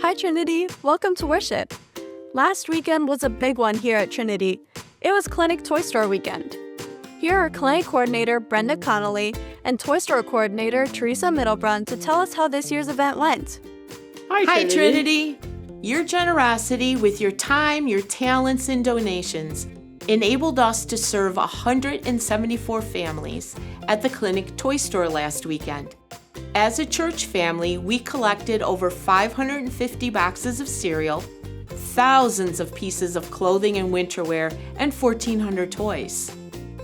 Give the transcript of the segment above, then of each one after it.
Hi Trinity, welcome to worship. Last weekend was a big one here at Trinity. It was Clinic Toy Store weekend. Here are Clinic Coordinator Brenda Connolly and Toy Store Coordinator Theresa Mittelbrun to tell us how this year's event went. Hi, Trinity. Your generosity with your time, your talents, and donations enabled us to serve 174 families at the Clinic Toy Store last weekend. As a church family, we collected over 550 boxes of cereal, thousands of pieces of clothing and winter wear, and 1,400 toys.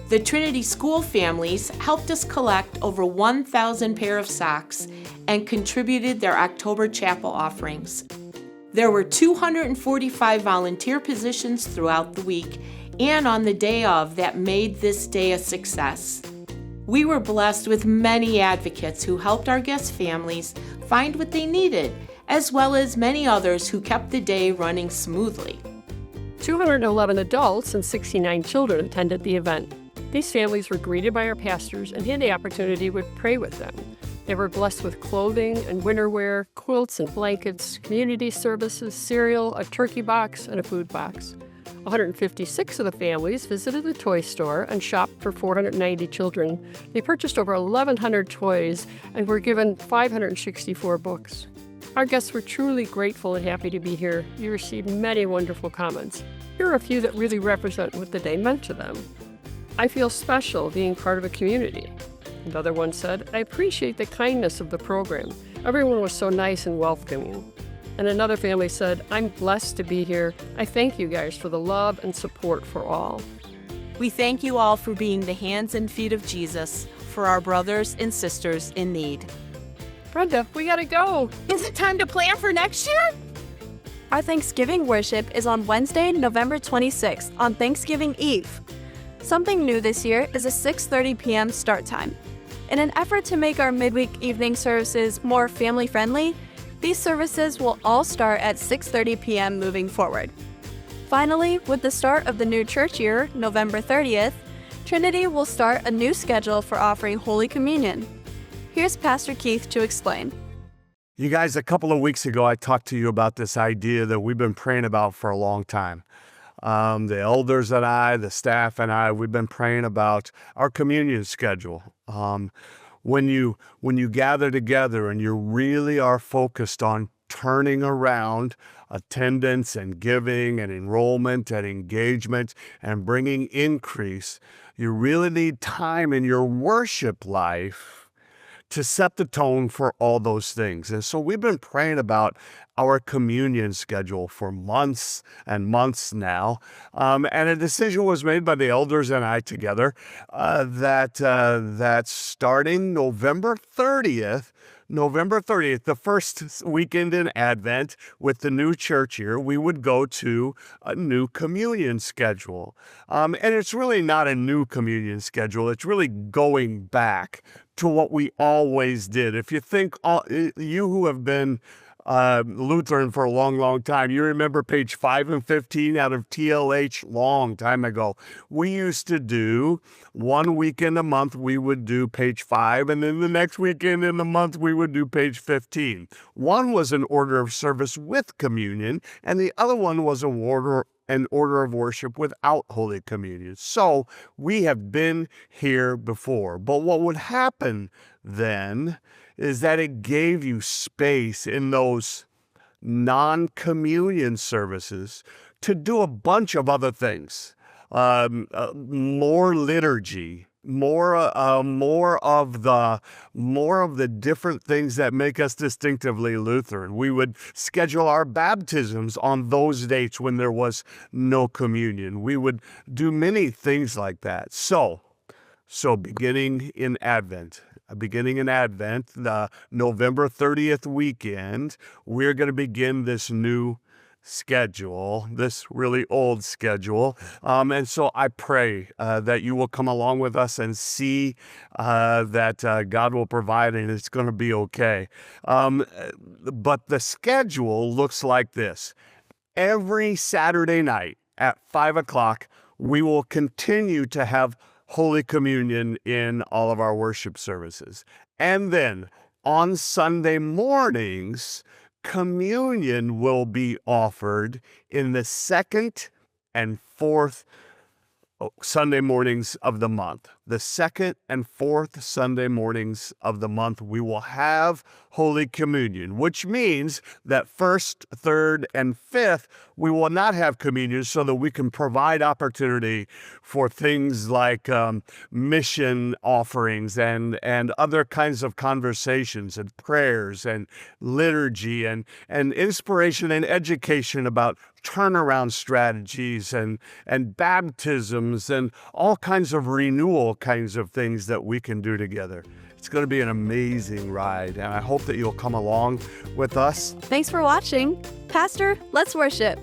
The Trinity School families helped us collect over 1,000 pair of socks and contributed their October chapel offerings. There were 245 volunteer positions throughout the week and on the day of that made this day a success. We were blessed with many advocates who helped our guest families find what they needed, as well as many others who kept the day running smoothly. 211 adults and 69 children attended the event. These families were greeted by our pastors and had the opportunity to pray with them. They were blessed with clothing and winter wear, quilts and blankets, community services, cereal, a turkey box, and a food box. 156 of the families visited the toy store and shopped for 490 children. They purchased over 1,100 toys and were given 564 books. Our guests were truly grateful and happy to be here. We received many wonderful comments. Here are a few that really represent what the day meant to them. I feel special being part of a community. Another one said, I appreciate the kindness of the program. Everyone was so nice and welcoming. And another family said, I'm blessed to be here. I thank you guys for the love and support for all. We thank you all for being the hands and feet of Jesus for our brothers and sisters in need. Brenda, we gotta go. Is it time to plan for next year? Our Thanksgiving worship is on Wednesday, November 26th on Thanksgiving Eve. Something new this year is a 6:30 p.m. start time. In an effort to make our midweek evening services more family-friendly, these services will all start at 6:30 p.m. moving forward. Finally, with the start of the new church year, November 30th, Trinity will start a new schedule for offering Holy Communion. Here's Pastor Keith to explain. You guys, a couple of weeks ago, I talked to you about this idea that we've been praying about for a long time. The elders and I, the staff and I, we've been praying about our communion schedule. When you gather together and you really are focused on turning around attendance and giving and enrollment and engagement and bringing increase, you really need time in your worship life to set the tone for all those things. And so we've been praying about our communion schedule for months and months now. And a decision was made by the elders and I together that starting November 30th, the first weekend in Advent with the new church year, we would go to a new communion schedule. And it's really not a new communion schedule. It's really going back to what we always did. If you think, you who have been Lutheran for a long, long time, you remember page 5 and 15 out of TLH long time ago. We used to do one weekend a month, we would do page 5, and then the next weekend in the month, we would do page 15. One was an order of service with communion, and the other one was an order of worship without Holy Communion. So we have been here before. But what would happen then is that it gave you space in those non-communion services to do a bunch of other things. More liturgy, more of the different things that make us distinctively Lutheran. We would schedule our baptisms on those dates when there was no communion. We would do many things like that. So beginning in Advent, the November 30th weekend, we're going to begin this new schedule, this really old schedule. And so I pray that you will come along with us and see that God will provide and it's going to be okay. But the schedule looks like this. Every Saturday night at 5 o'clock, we will continue to have Holy Communion in all of our worship services. And then on Sunday mornings, communion will be offered in the second and fourth Sunday mornings of the month. The second and fourth Sunday mornings of the month, we will have Holy Communion, which means that first, third, and fifth, we will not have communion so that we can provide opportunity for things like mission offerings and other kinds of conversations and prayers and liturgy and inspiration and education about turnaround strategies and baptisms and all kinds of renewal kinds of things that we can do together. It's going to be an amazing ride, and I hope that you'll come along with us. Thanks for watching. Pastor, let's worship.